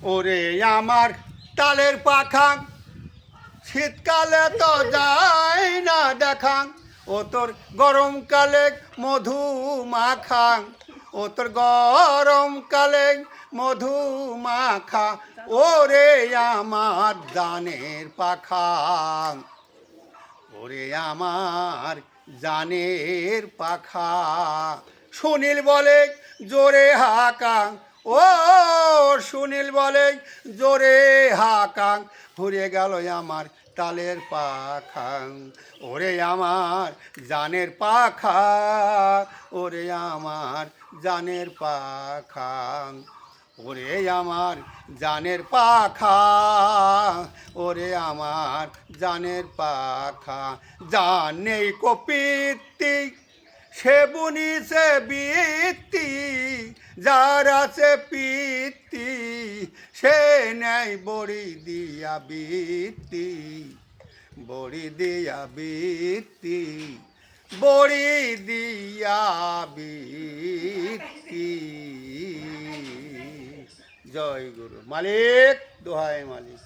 ওরে আমার তালের পাখা শীতকালে তো যায় না দেখা, ও তোর গরমকালে মধু মাখা, ও তোর গরমকালে মধু মাখা। ওরে আমার জানের পাখা, ওরে আমার জানের পাখা। সুনীল বলে জোরে হাকা, ও সুনীল বলে জোরে হাকা, ঘুরে গেল আমার তালের পাখা। ওরে আমার জানের পাখা, ওরে আমার জানের পাখা, ওরে আমার জানের পাখা, ওরে আমার জানের পাখা। জান নেই কপিত্তি সে বুনিছে বৃত্তি, যার আছে পিত্তি সে নেয় বড়ি দিয়া বৃত্তি, বড়ি দিয়া বৃত্তি, বড়ি দিয়া বৃত্তি। জয় গুরু মালিক, দোহাই মালিক।